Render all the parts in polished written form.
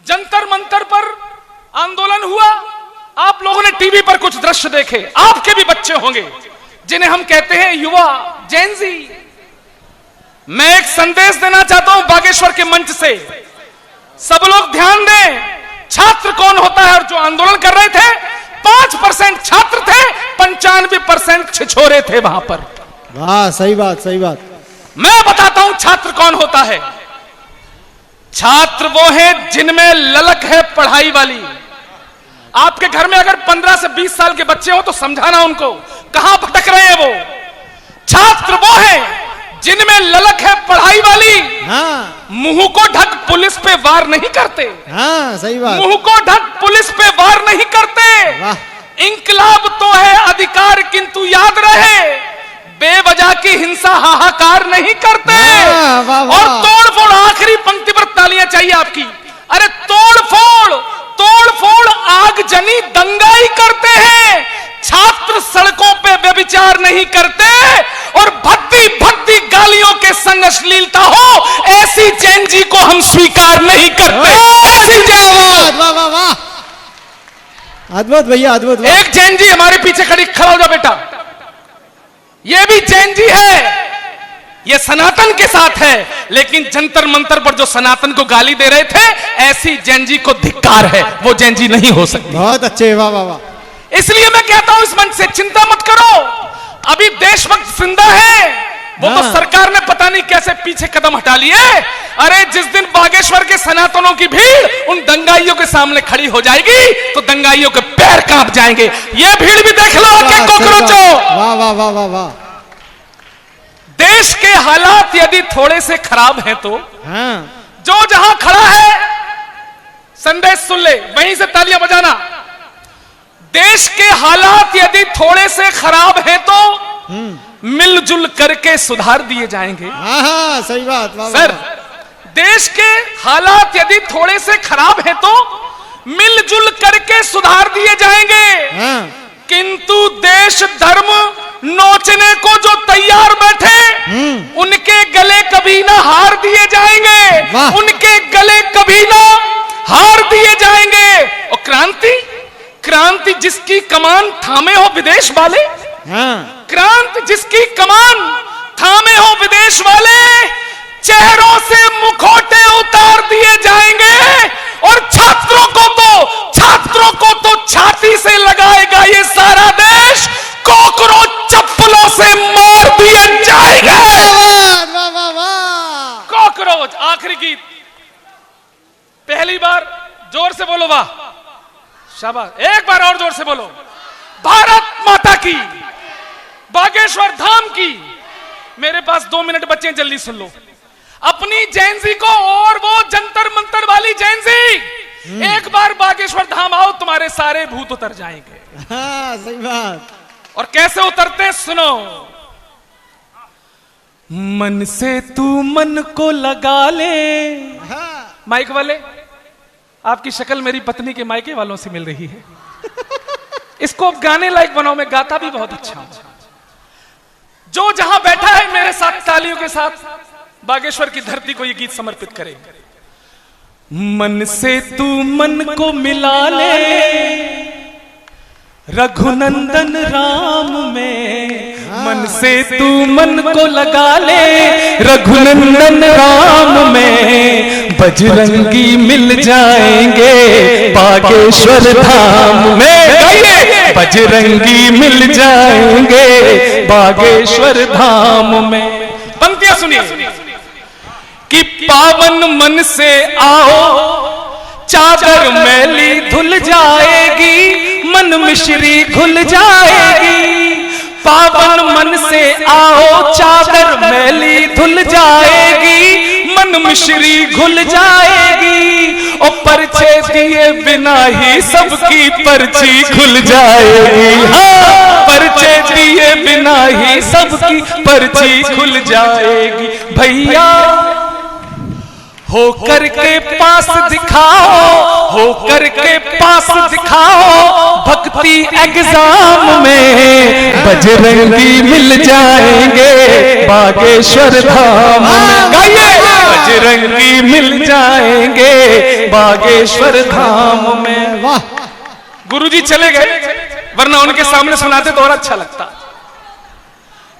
जंतर मंतर पर आंदोलन हुआ। आप लोगों ने टीवी पर कुछ दृश्य देखे, आपके भी बच्चे होंगे जिन्हें हम कहते हैं युवा, जेनजी। मैं एक संदेश देना चाहता हूं बागेश्वर के मंच से, सब लोग ध्यान दें। छात्र कौन होता है? और जो आंदोलन कर रहे थे 5% छात्र थे, 95% छिछोरे थे वहां पर। वाह, सही बात, सही बात। मैं बताता हूं छात्र कौन होता है। छात्र वो है जिनमें ललक है पढ़ाई वाली। आपके घर में अगर 15 से 20 साल के बच्चे हो तो समझाना उनको, कहां भटक रहे हैं वो। छात्र वो है जिनमें ललक है पढ़ाई वाली। हाँ। मुंह को ढक पुलिस पे वार नहीं करते। हाँ, सही बात। मुंह को ढक पुलिस पे वार नहीं करते। वाह। इंकलाब तो है अधिकार, किंतु याद रहे बेवजह की हिंसा हाहाकार नहीं करते। वाह, वाह, वाह। और तोड़फोड़, आखिरी पंक्ति पर तालियां चाहिए आपकी। अरे तोड़फोड़, तोड़फोड़, आगजनी, दंगाई करते हैं। छात्र सड़कों पे व्यभिचार नहीं करते और भद्दी भद्दी गालियों के संग अश्लीलता हो, ऐसी जेनजी को हम स्वीकार नहीं करते। ऐसी जेनजी। वाह वाह वाह, अद्भुत भैया, अद्भुत। एक जेनजी हमारे पीछे खड़ा हो जा बेटा, ये भी जेनजी है, ये सनातन के साथ है, लेकिन जंतर मंतर पर जो सनातन को गाली दे रहे थे, ऐसी जेनजी को धिक्कार है, वो जेनजी नहीं हो सकती। बहुत अच्छे, वाह वाह वाह। इसलिए मैं कहता हूं इस मंच से चिंता मत करो, अभी देशभक्त जिंदा है। वो तो सरकार ने पता नहीं कैसे पीछे कदम हटा लिए। अरे जिस दिन बागेश्वर के सनातनों की भीड़ उन दंगाइयों के सामने खड़ी हो जाएगी तो दंगाइयों के पैर कांप जाएंगे। ये भीड़ भी देख लो के कॉकरोचों। वाह वाह वाह वाह वाह। देश के हालात यदि थोड़े से खराब हैं तो हाँ। जो जहां खड़ा है संदेश सुन ले, वहीं से तालियां बजाना। देश के हालात यदि थोड़े से खराब हैं तो मिलजुल करके सुधार दिए जाएंगे। हाँ, सही बात। वाह, सर, वाह। देश के हालात यदि थोड़े से खराब हैं तो मिलजुल करके सुधार दिए जाएंगे। हाँ। किंतु देश धर्म नोचने को जो तैयार बैठे उनके गले कभी ना हार दिए जाएंगे। उनके गले कभी ना हार दिए जाएंगे। और क्रांति, क्रांति जिसकी कमान थामे हो विदेश वाले। हाँ। क्रांति जिसकी कमान थामे हो विदेश वाले, चेहरों से मुखौटे उतार दिए जाएंगे। और छात्रों को तो छाती से लगाएगा ये सारा देश, कॉकरोच चप्पलों से मार दिए जाएंगे। वाह वाह वाह। कॉकरोच। आखिरी गीत, पहली बार जोर से बोलो वाह, शाबाश। एक बार और जोर से बोलो, भारत माता की, बागेश्वर धाम की। मेरे पास 2 मिनट बचे, जल्दी सुन लो अपनी जेनजी को। और वो जंतर मंतर वाली जेनजी, एक बार बागेश्वर धाम आओ, तुम्हारे सारे भूत उतर जाएंगे। हाँ, सही बात। और कैसे उतरते सुनो। मन से तू मन को लगा ले। हाँ। माइक वाले, आपकी शक्ल मेरी पत्नी के मायके वालों से मिल रही है। इसको गाने लायक बनाओ, मैं गाता भी बहुत अच्छा हूं। जो जहां बैठा है मेरे साथ तालियों के साथ बागेश्वर की धरती को ये गीत समर्पित करे। मन से तू मन को मिला ले रघुनंदन राम में। मन से तू मन को लगा ले रघुनंदन राम में। बजरंगी मिल जाएंगे बागेश्वर धाम में। गाइए, बजरंगी मिल जाएंगे बागेश्वर धाम में। पंक्तियां सुनिए कि पावन मन से आओ, चादर मैली धुल जाएगी, मन मिश्री घुल जाएगी। पावन मन से आओ, चादर मैली धुल जाएगी, मन मिश्री घुल जाएगी। और पर्चे दिए बिना ही सबकी पर्ची खुल जाएगी। हाँ, पर्चे दिए बिना ही सबकी पर्ची खुल जाएगी। भैया हो करके पास दिखाओ, हो करके पास दिखाओ, भक्ति एग्जाम में बजरंगी मिल जाएंगे बागेश्वर धाम में। गाइए। बजरंगी मिल जाएंगे बागेश्वर धाम में। वाह। गुरुजी चले गए, वरना उनके सामने सुनाते तो और अच्छा लगता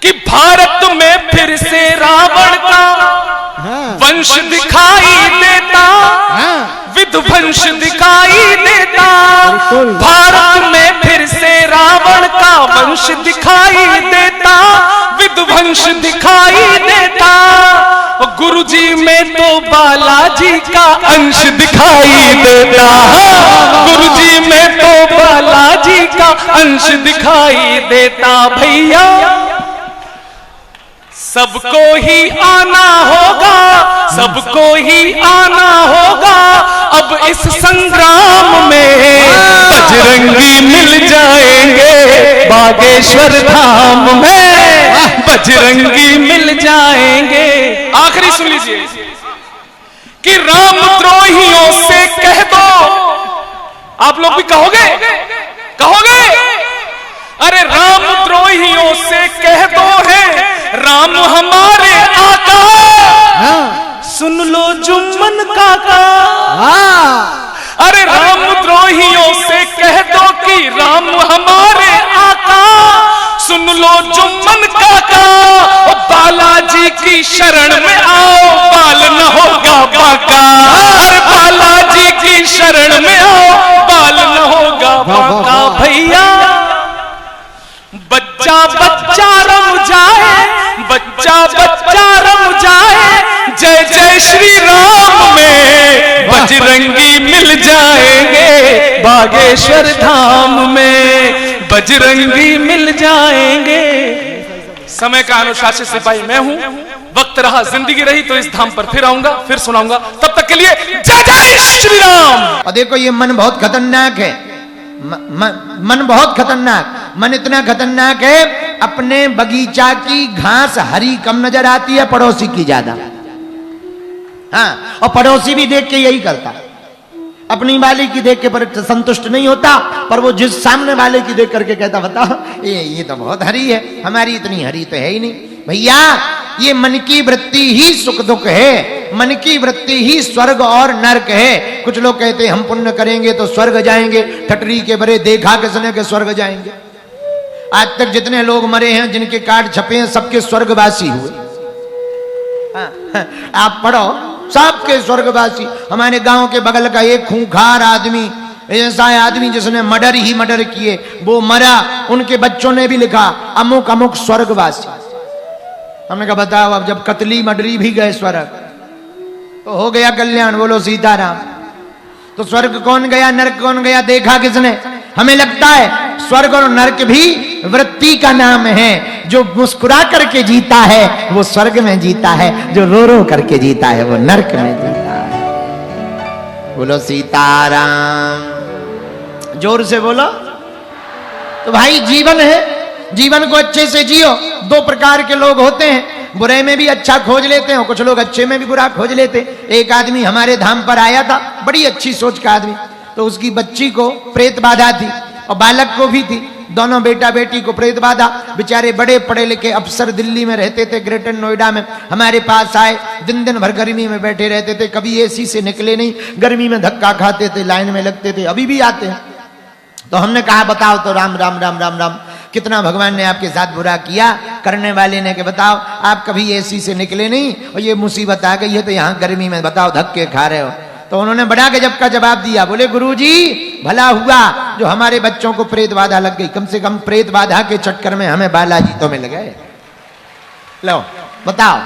कि भारत में फिर से रावण का वंश दिखाई देता, विध्वंस दिखाई देता। भारत में फिर से रावण का वंश दिखाई देता, विध्वंस दिखाई देता। गुरुजी में तो बालाजी का अंश दिखाई देता, गुरुजी में तो बालाजी का अंश दिखाई देता। भैया सबको ही आना होगा, सबको ही आना होगा अब इस संग्राम में। बजरंगी मिल जाएंगे बागेश्वर धाम में, बजरंगी मिल जाएंगे। आखिरी सुन लीजिए कि रामद्रोहियों से कह दो, आप लोग भी कहोगे, कहोगे? अरे रामद्रोहियों से कह दो है राम हमारे आका, सुन लो जुम्मन काका। अरे रामद्रोहियों से कह दो कि राम हमारे आका, सुन लो जुम्मन काका। बालाजी की शरण में आओ, बाल न होगा बाका। अरे बालाजी की शरण में आओ, बाल न होगा बाका। भैया बच्चा बच्चा रम जाए, बच्चा बच्चा रम जाए, जय जय श्री राम में। बजरंगी मिल जाएंगे बागेश्वर धाम में, बजरंगी मिल जाएंगे। समय का अनुशासित सिपाही मैं हूं, वक्त रहा जिंदगी रही तो इस धाम पर फिर आऊंगा, फिर सुनाऊंगा। तब तक के लिए जय जय श्री राम। और देखो ये मन बहुत खतरनाक है, मन बहुत खतरनाक। मन इतना खतरनाक है, अपने बगीचा की घास हरी कम नजर आती है, पड़ोसी की ज्यादा। हाँ, और पड़ोसी भी देख के यही करता, अपनी वाले की देख के पर संतुष्ट नहीं होता, पर वो जिस सामने वाले की देख करके कहता बताओ ये तो बहुत हरी है, हमारी इतनी हरी तो है ही नहीं। भैया ये मन की वृत्ति ही सुख दुख है, मन की वृत्ति ही स्वर्ग और नरक है। कुछ लोग कहते हैं हम पुण्य करेंगे तो स्वर्ग जाएंगे, ठटरी के बरे देखा किसने के स्वर्ग जाएंगे। आज तक जितने लोग मरे हैं, जिनके कार्ड छपे हैं, सबके स्वर्गवासी हुए। आप पढ़ो, सबके स्वर्गवासी। हमारे गांव के बगल का एक खूंखार आदमी, ऐसा आदमी जिसने मर्डर ही मर्डर किए, वो मरा, उनके बच्चों ने भी लिखा अमुक अमुक स्वर्गवासी। हमने कहा बताओ, अब जब कतली मर्डरी भी गए स्वर्ग तो हो गया कल्याण, बोलो सीताराम। तो स्वर्ग कौन गया, नरक कौन गया, देखा किसने? हमें लगता है स्वर्ग और नरक भी वृत्ति का नाम है। जो मुस्कुरा करके जीता है वो स्वर्ग में जीता है, जो रो रो करके जीता है वो नरक में जीता है। बोलो सीताराम, जोर से बोलो। तो भाई जीवन है, जीवन को अच्छे से जियो। दो प्रकार के लोग होते हैं, बुरे में भी अच्छा खोज लेते हैं, कुछ लोग अच्छे में भी बुरा खोज लेते हैं। एक आदमी हमारे धाम पर आया था, बड़ी अच्छी सोच का आदमी, तो उसकी बच्ची को प्रेत बाधा थी और बालक को भी थी, दोनों बेटा बेटी को प्रेत बाधा। बेचारे बड़े पढ़े लिखे अफसर दिल्ली में रहते थे, ग्रेटर नोएडा में, हमारे पास आए, दिन दिन भर गर्मी में बैठे रहते थे, कभी एसी से निकले नहीं, गर्मी में धक्का खाते थे, लाइन में लगते थे, अभी भी आते हैं। तो हमने कहा बताओ तो राम राम राम राम राम, कितना भगवान ने आपके साथ बुरा किया। करने वाले ने कि बताओ आप कभी एसी से निकले नहीं और ये मुसीबत आ गई है, तो यहाँ गर्मी में बताओ धक्के खा रहे हो। तो उन्होंने बड़ा गजब का जवाब दिया, बोले गुरुजी भला हुआ जो हमारे बच्चों को प्रेत बाधा लग गई, कम से कम प्रेत बाधा के चक्कर में हमें बालाजी तो मिल गए। लो बताओ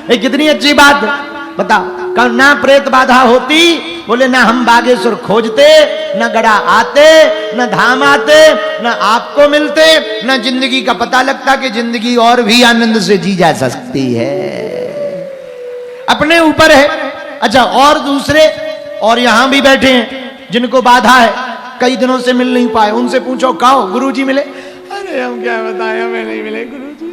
ये कितनी अच्छी बात है। बताओ कल ना प्रेत बाधा होती, बोले ना हम बागेश्वर खोजते, न गड़ा आते, न धाम आते, न आपको मिलते, न जिंदगी का पता लगता कि जिंदगी और भी आनंद से जी जा सकती है। अपने ऊपर है। अच्छा, और दूसरे और यहां भी बैठे हैं जिनको बाधा है, कई दिनों से मिल नहीं पाए, उनसे पूछो कहो गुरुजी मिले? अरे हम क्या बताएं, हमें नहीं मिले गुरुजी।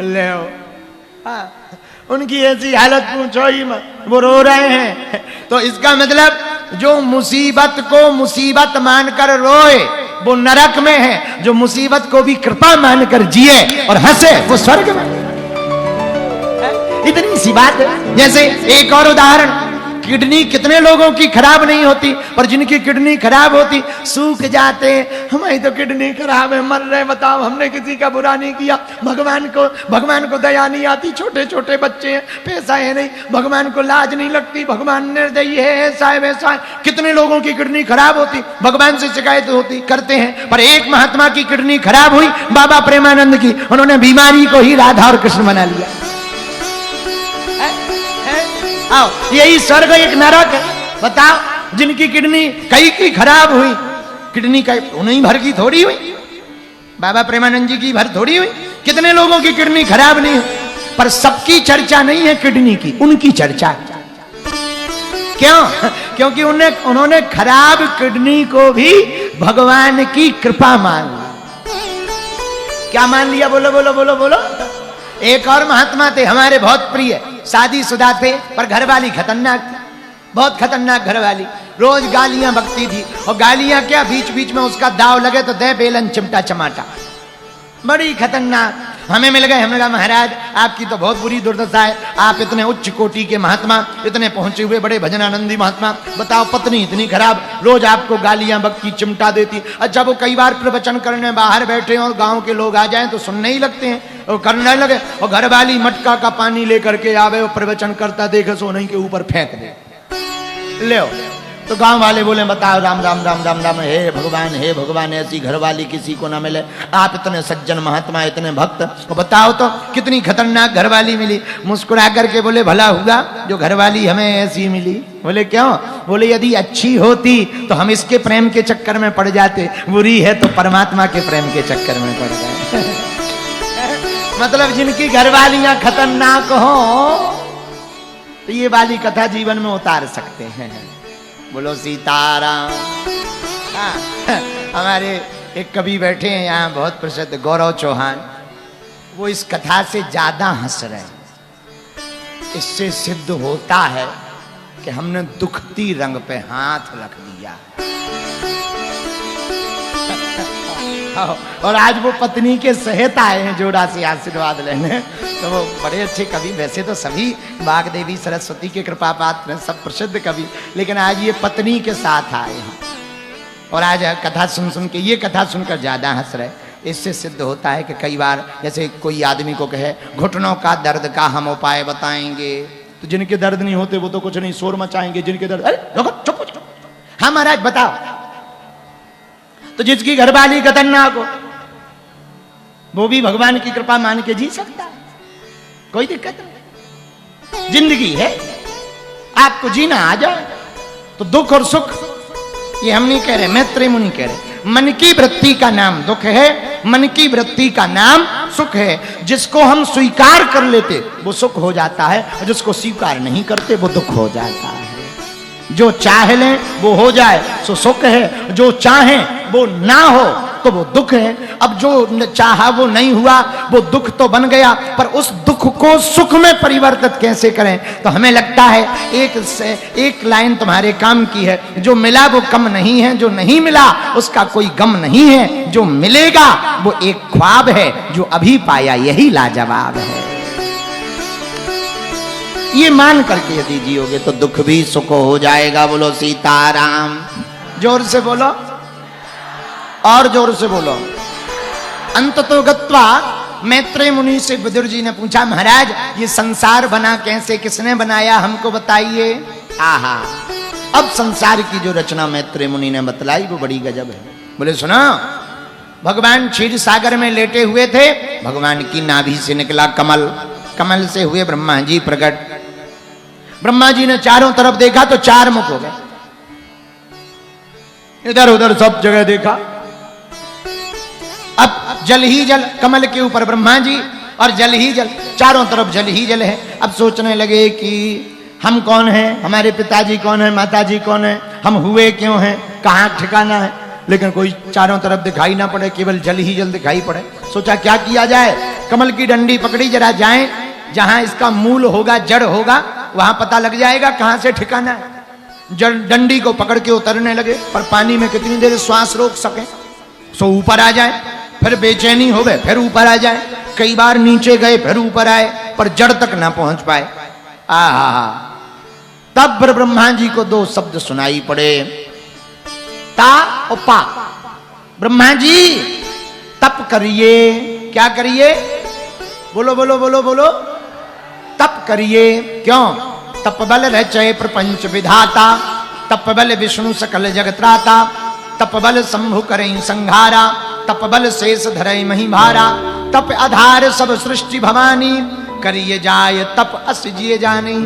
ले आओ, हाँ, उनकी ऐसी हालत पूछो ही मत, वो रो रहे हैं। तो इसका मतलब जो मुसीबत को मुसीबत मानकर रोए वो नरक में है, जो मुसीबत को भी कृपा मानकर जिए और हंसे वो स्वर्ग में। इतनी सी बात है। जैसे एक और उदाहरण, किडनी कितने लोगों की खराब नहीं होती, पर जिनकी किडनी खराब होती सूख जाते। हमारी तो किडनी खराब है, मर रहे, बताओ हमने किसी का बुरा नहीं किया। भगवान को दया नहीं आती, छोटे छोटे बच्चे हैं, पैसा है नहीं, भगवान को लाज नहीं लगती, भगवान निर्दयी है, ऐसा है वैसा है। कितने लोगों की किडनी खराब होती, भगवान से शिकायत होती करते हैं, पर एक महात्मा की किडनी खराब हुई, बाबा प्रेमानंद की, उन्होंने बीमारी को ही राधा और कृष्ण बना लिया। आओ, यही स्वर्ग एक नरक है। बताओ, जिनकी किडनी कई की खराब हुई, किडनी कई उन्हीं भर की थोड़ी हुई, बाबा प्रेमानंद जी की भर थोड़ी हुई। कितने लोगों की किडनी खराब नहीं हुई, पर सबकी चर्चा नहीं है किडनी की, उनकी चर्चा। क्यों? क्योंकि उन्होंने खराब किडनी को भी भगवान की कृपा मान ली। क्या मान लिया? बोलो बोलो बोलो बोलो। एक और महात्मा थे हमारे बहुत प्रिय, शादीशुदा थे, पर घरवाली खतरनाक थी, बहुत खतरनाक घरवाली, रोज गालियां बकती थी। और गालियां क्या, बीच बीच में उसका दाव लगे तो दे बेलन चिमटा चमाटा, बड़ी खतरनाक। हमें मिल गए, हमने कहा महाराज आपकी तो बहुत बुरी दुर्दशा है, आप इतने उच्च कोटि के महात्मा, इतने पहुंचे हुए बड़े भजनानंदी महात्मा, बताओ पत्नी इतनी खराब, रोज आपको गालियां बकती, चिमटा देती। अच्छा, वो कई बार प्रवचन करने बाहर बैठे और गांव के लोग आ जाएं तो सुनने ही लगते हैं और करने लगे, और घरवाली मटका का पानी लेकर के आवे और प्रवचन करता देखे सोने के ऊपर फेंक दे, ले। तो गांव वाले बोले बताओ, राम राम राम राम राम, हे भगवान ऐसी घरवाली किसी को ना मिले, आप इतने सज्जन महात्मा, इतने भक्त, तो बताओ तो कितनी खतरनाक घरवाली मिली। मुस्कुरा करके बोले भला हुआ जो घरवाली हमें ऐसी मिली। बोले क्यों? बोले यदि अच्छी होती तो हम इसके प्रेम के चक्कर में पड़ जाते, बुरी है तो परमात्मा के प्रेम के चक्कर में पड़ गए। मतलब जिनकी घरवालियां खतरनाक हो तो ये वाली कथा जीवन में उतार सकते हैं। बोलो सीताराम। हमारे एक कवि बैठे हैं यहाँ बहुत प्रसिद्ध, गौरव चौहान, वो इस कथा से ज्यादा हंस रहे हैं। इससे सिद्ध होता है कि हमने दुखती रंग पे हाथ रख दिया। और आज वो पत्नी के सहित आए हैं जोड़ा से आशीर्वाद लेने। तो वो बड़े अच्छे कवि, वैसे तो सभी वाग्देवी सरस्वती के कृपा पात्र हैं, सब प्रसिद्ध कवि, लेकिन आज ये पत्नी के साथ आए हैं और आज कथा सुन के, ये कथा सुनकर ज्यादा हंस रहे। इससे सिद्ध होता है कि कई बार जैसे कोई आदमी को कहे घुटनों का दर्द का हम उपाय बताएंगे, तो जिनके दर्द नहीं होते वो तो कुछ नहीं, शोर मचाएंगे। जिनके दर्द, अरे चुप चुप, हाँ महाराज बताओ। तो जिसकी घरवाली खतरनाक हो वो भी भगवान की कृपा मान के जी सकता है, कोई दिक्कत नहीं। जिंदगी है, आपको जीना आ जाए तो दुख और सुख, ये हम नहीं कह रहे, मैत्रेय मुनि कह रहे, मन की वृत्ति का नाम दुख है, मन की वृत्ति का नाम सुख है। जिसको हम स्वीकार कर लेते वो सुख हो जाता है, और जिसको स्वीकार नहीं करते वो दुख हो जाता है। जो चाह लें वो हो जाए सो सुख है, जो चाहें वो ना हो तो वो दुख है। अब जो चाहा वो नहीं हुआ, वो दुख तो बन गया, पर उस दुख को सुख में परिवर्तित कैसे करें? तो हमें लगता है एक लाइन तुम्हारे काम की है, जो मिला वो कम नहीं है, जो नहीं मिला उसका कोई गम नहीं है, जो मिलेगा वो एक ख्वाब है, जो अभी पाया यही लाजवाब है। ये मान करके यदि जियोगे तो दुख भी सुख हो जाएगा। बोलो सीताराम। जोर से बोलो, और जोर से बोलो। अंततो गत्वा मैत्रेय मुनि से विदुर जी ने पूछा, महाराज ये संसार बना कैसे, किसने बनाया, हमको बताइए। आहा, अब संसार की जो रचना मैत्रेय मुनि ने बतलाई वो बड़ी गजब है। बोले सुनो, भगवान क्षीर सागर में लेटे हुए थे, भगवान की नाभि से निकला कमल, कमल से हुए ब्रह्मा जी प्रकट। ब्रह्मा जी ने चारों तरफ देखा तो चार मुख हो गए, इधर उधर सब जगह देखा। अब जल ही जल, कमल के ऊपर ब्रह्मा जी और जल ही जल, चारों तरफ जल ही जल है। अब सोचने लगे कि हम कौन हैं, हमारे पिताजी कौन है, माताजी कौन है, हम हुए क्यों हैं, कहाँ ठिकाना है। लेकिन कोई चारों तरफ दिखाई ना पड़े, केवल जल ही जल दिखाई पड़े। सोचा क्या किया जाए, कमल की डंडी पकड़ी, जरा जाएं जहां इसका मूल होगा, जड़ होगा, वहां पता लग जाएगा कहां से ठिकाना है। जड़ डंडी को पकड़ के उतरने लगे, पर पानी में कितनी देर श्वास रोक सके, सो ऊपर आ जाए, फिर बेचैनी हो गए, फिर ऊपर आ जाए, कई बार नीचे गए फिर ऊपर आए, पर जड़ तक ना पहुंच पाए। आहा, तब ब्रह्मा जी को दो शब्द सुनाई पड़े, ता और पा। ब्रह्मा जी तप करिए। क्या करिए? बोलो बोलो बोलो बोलो। तप करिए। क्यों? तप बल रचय प्रपंच विधाता, तप बल विष्णु सकल जगत्राता, तप बल शंभु करई संहारा, तप बल शेष धरई मही भारा, तप आधार सब सृष्टि भवानी, करिए जाय तप अस जिए जानी।